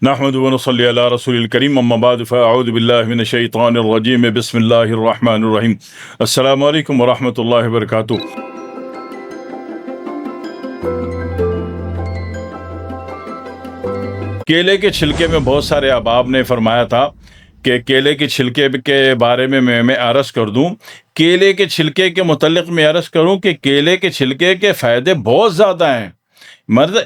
نحمد ونصلي على رسول الكريم اما بعد فاعوذ بالله من الشیطان الرجیم بسم اللہ الرحمن الرحیم السلام علیکم ورحمۃ اللہ وبرکاتہ۔ کیلے کے چھلکے میں بہت سارے احباب نے فرمایا تھا کہ کیلے کے چھلکے کے بارے میں عرض کر دوں۔ کیلے کے چھلکے کے متعلق میں عرض کروں کہ کیلے کے چھلکے کے فائدے بہت زیادہ ہیں،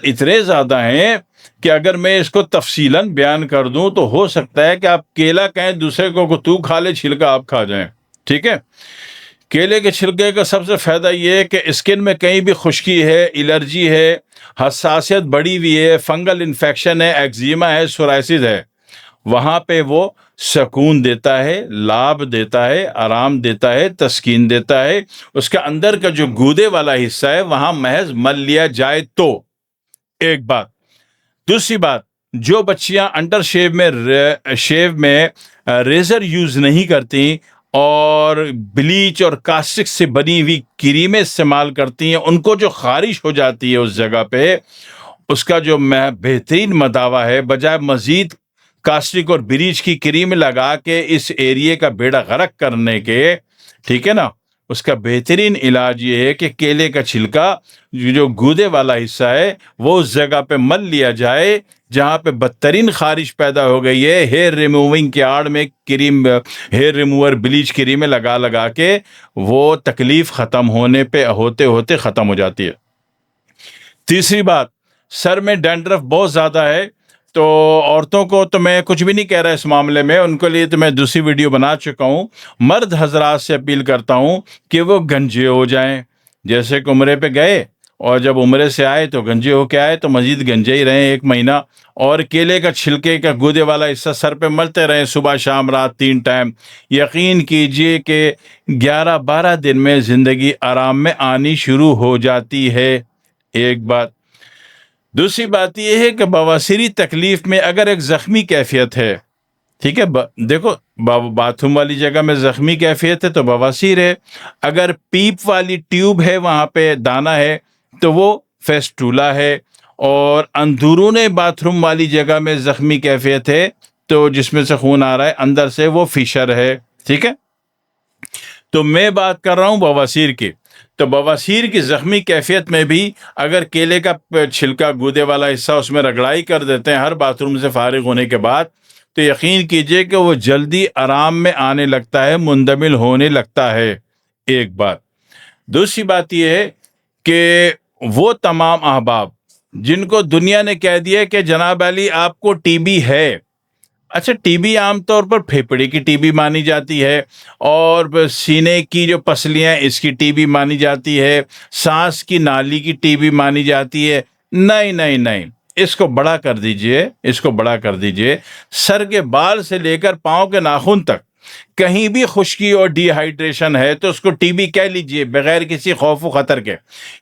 اتنے زیادہ ہیں کہ اگر میں اس کو تفصیلاً بیان کر دوں تو ہو سکتا ہے کہ آپ کیلا کہیں دوسرے کو تو کھا لے، چھلکا آپ کھا جائیں، ٹھیک ہے۔ کیلے کے چھلکے کا سب سے فائدہ یہ ہے کہ اسکن میں کہیں بھی خشکی ہے، الرجی ہے، حساسیت بڑھی ہوئی ہے، فنگل انفیکشن ہے، ایگزیما ہے، سورائسس ہے، وہاں پہ وہ سکون دیتا ہے، لاب دیتا ہے، آرام دیتا ہے، تسکین دیتا ہے۔ اس کا اندر کا جو گودے والا حصہ ہے وہاں محض مل لیا جائے تو ایک بات۔ دوسری بات، جو بچیاں انڈر شیو میں ریزر یوز نہیں کرتی اور بلیچ اور کاسٹک سے بنی ہوئی کریمیں استعمال کرتی ہیں، ان کو جو خارش ہو جاتی ہے اس جگہ پہ، اس کا جو بہترین مداوا ہے، بجائے مزید کاسٹک اور بلیچ کی کریم لگا کے اس ایریے کا بیڑا غرق کرنے کے، ٹھیک ہے نا، اس کا بہترین علاج یہ ہے کہ کیلے کا چھلکا جو گودے والا حصہ ہے وہ اس جگہ پہ مل لیا جائے جہاں پہ بدترین خارش پیدا ہو گئی ہے، ہیئر ریموونگ کے آڑ میں کریم، ہیئر ریموور بلیچ کریمیں لگا کے وہ تکلیف ختم ہونے پہ ہوتے ہوتے ختم ہو جاتی ہے۔ تیسری بات، سر میں ڈینڈرف بہت زیادہ ہے تو عورتوں کو تو میں کچھ بھی نہیں کہہ رہا اس معاملے میں، ان کے لیے تو میں دوسری ویڈیو بنا چکا ہوں۔ مرد حضرات سے اپیل کرتا ہوں کہ وہ گنجے ہو جائیں، جیسے کہ عمرے پہ گئے اور جب عمرے سے آئے تو گنجے ہو کے آئے تو مزید گنجے ہی رہیں 1 مہینہ، اور کیلے کا چھلکے کا گودے والا حصہ سر پہ ملتے رہیں صبح شام رات 3 ٹائم۔ یقین کیجئے کہ 11-12 دن میں زندگی آرام میں آنی شروع ہو جاتی ہے، ایک بات۔ دوسری بات یہ ہے کہ بواسیری تکلیف میں اگر ایک زخمی کیفیت ہے، ٹھیک ہے، دیکھو باتھ روم والی جگہ میں زخمی کیفیت ہے تو بواسیر ہے، اگر پیپ والی ٹیوب ہے وہاں پہ دانہ ہے تو وہ فیسٹولا ہے، اور اندرون باتھ روم والی جگہ میں زخمی کیفیت ہے تو جس میں سے خون آ رہا ہے اندر سے، وہ فشر ہے، ٹھیک ہے۔ تو میں بات کر رہا ہوں بواسیر کی، تو بواسیر کی زخمی کیفیت میں بھی اگر کیلے کا چھلکا گودے والا حصہ اس میں رگڑائی کر دیتے ہیں ہر باتھ روم سے فارغ ہونے کے بعد، تو یقین کیجئے کہ وہ جلدی آرام میں آنے لگتا ہے، مندمل ہونے لگتا ہے، ایک بات۔ دوسری بات یہ ہے کہ وہ تمام احباب جن کو دنیا نے کہہ دیا کہ جناب علی آپ کو ٹی بی ہے، اچھا ٹی بی عام طور پر پھیپھڑے کی ٹی بی مانی جاتی ہے، اور سینے کی جو پسلیاں اس کی ٹی بی مانی جاتی ہے، سانس کی نالی کی ٹی بی مانی جاتی ہے، نہیں نہیں نہیں، اس کو بڑا کر دیجئے، اس کو بڑا کر دیجئے، سر کے بال سے لے کر پاؤں کے ناخن تک کہیں بھی خشکی اور ڈی ہائیڈریشن ہے تو اس کو ٹی بی کہہ لیجئے بغیر کسی خوف و خطر کے،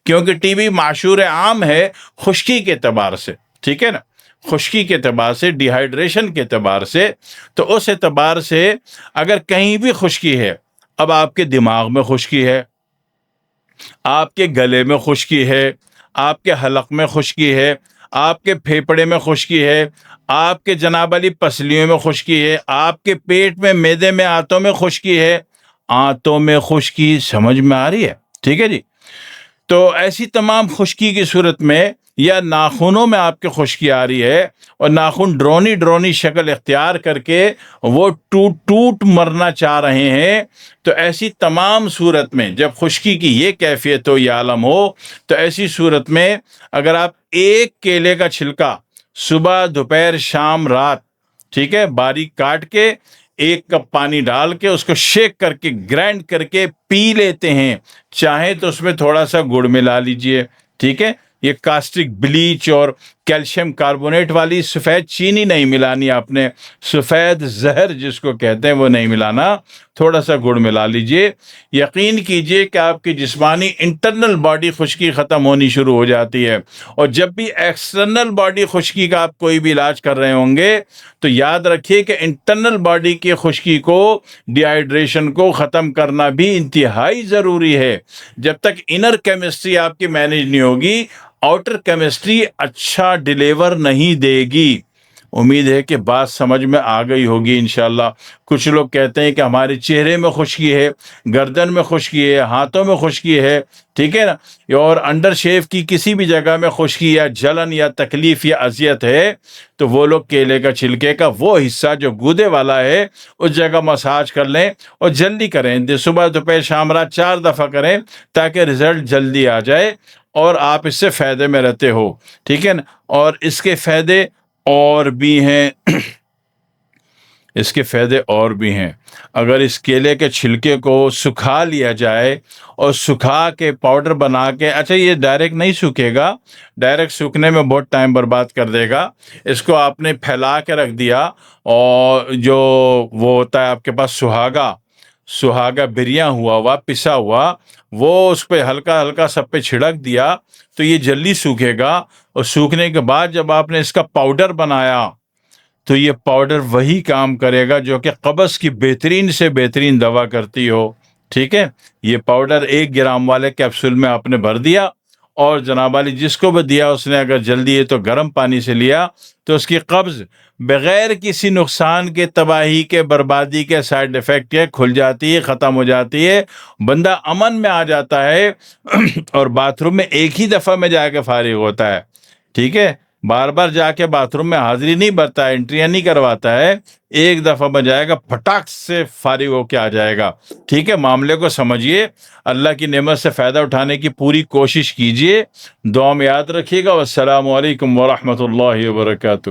کیونکہ ٹی بی معشور عام ہے خشکی کے اعتبار سے، ٹھیک ہے نا، خشکی کے اعتبار سے، ڈی ہائیڈریشن کے اعتبار سے، تو اس اعتبار سے اگر کہیں بھی خشکی ہے، اب آپ کے دماغ میں خشکی ہے، آپ کے گلے میں خشکی ہے، آپ کے حلق میں خشکی ہے، آپ کے پھیپڑے میں خشکی ہے، آپ کے جناب علی پسلیوں میں خشکی ہے، آپ کے پیٹ میں، معدے میں، آنتوں میں خشکی ہے، آنتوں میں خشکی، سمجھ میں آ رہی ہے، ٹھیک ہے جی۔ تو ایسی تمام خشکی کی صورت میں، یا ناخنوں میں آپ کے خشکی آ رہی ہے اور ناخن ڈرونی شکل اختیار کر کے وہ ٹوٹ مرنا چاہ رہے ہیں، تو ایسی تمام صورت میں جب خشکی کی یہ کیفیت ہو، یہ عالم ہو، تو ایسی صورت میں اگر آپ ایک کیلے کا چھلکا صبح دوپہر شام رات، ٹھیک ہے، باریک کاٹ کے 1 کپ پانی ڈال کے اس کو شیک کر کے گرائنڈ کر کے پی لیتے ہیں، چاہے تو اس میں تھوڑا سا گڑ ملا لیجئے، ٹھیک ہے، یہ کاسٹک بلیچ اور کیلشیم کاربونیٹ والی سفید چینی نہیں ملانی آپ نے، سفید زہر جس کو کہتے ہیں وہ نہیں ملانا، تھوڑا سا گڑ ملا لیجئے، یقین کیجئے کہ آپ کی جسمانی انٹرنل باڈی خشکی ختم ہونی شروع ہو جاتی ہے۔ اور جب بھی ایکسٹرنل باڈی خشکی کا آپ کوئی بھی علاج کر رہے ہوں گے تو یاد رکھیے کہ انٹرنل باڈی کی خشکی کو، ڈی ہائیڈریشن کو ختم کرنا بھی انتہائی ضروری ہے۔ جب تک انر کیمسٹری آپ کی مینیج نہیں ہوگی، آؤٹر کیمسٹری اچھا ڈیلیور نہیں دے گی۔ امید ہے کہ بات سمجھ میں آ گئی ہوگی انشاءاللہ۔ کچھ لوگ کہتے ہیں کہ ہمارے چہرے میں خشکی ہے، گردن میں خشکی ہے، ہاتھوں میں خشکی ہے، ٹھیک ہے نا، اور انڈر شیف کی کسی بھی جگہ میں خشکی یا جلن یا تکلیف یا اذیت ہے، تو وہ لوگ کیلے کا چھلکے کا وہ حصہ جو گودے والا ہے اس جگہ مساج کر لیں، اور جلدی کریں، صبح دوپہر شام رات 4 دفعہ کریں تاکہ رزلٹ جلدی آ جائے اور آپ اس سے فائدے میں رہتے ہو، ٹھیک ہے نا۔ اور اس کے فائدے اور بھی ہیں، اس کے فائدے اور بھی ہیں۔ اگر اس کیلے کے چھلکے کو سکھا لیا جائے اور سکھا کے پاؤڈر بنا کے، اچھا یہ ڈائریکٹ نہیں سوکھے گا، ڈائریکٹ سوکھنے میں بہت ٹائم برباد کر دے گا۔ اس کو آپ نے پھیلا کے رکھ دیا، اور جو وہ ہوتا ہے آپ کے پاس سہاگا بریا ہوا پسا ہوا، وہ اس پہ ہلکا ہلکا سب پہ چھڑک دیا تو یہ جلدی سوکھے گا، اور سوکھنے کے بعد جب آپ نے اس کا پاؤڈر بنایا تو یہ پاؤڈر وہی کام کرے گا جو کہ قبض کی بہترین سے بہترین دوا کرتی ہو، ٹھیک ہے۔ یہ پاؤڈر 1 گرام والے کیپسول میں آپ نے بھر دیا، اور جناب علی جس کو بھی دیا اس نے اگر جلدی ہے تو گرم پانی سے لیا تو اس کی قبض بغیر کسی نقصان کے، تباہی کے، بربادی کے، سائیڈ ایفیکٹ کے کھل جاتی ہے، ختم ہو جاتی ہے، بندہ امن میں آ جاتا ہے اور باتھ روم میں ایک ہی دفعہ میں جا کے فارغ ہوتا ہے، ٹھیک ہے۔ بار بار جا کے باتھ روم میں حاضری نہیں بھرتا ہے، انٹریاں نہیں کرواتا ہے، ایک دفعہ میں جائے گا پھٹاک سے فارغ ہو کے آ جائے گا، ٹھیک ہے۔ معاملے کو سمجھیے، اللہ کی نعمت سے فائدہ اٹھانے کی پوری کوشش کیجیے، دعا میں یاد رکھیے گا۔ والسلام علیکم ورحمۃ اللہ وبرکاتہ۔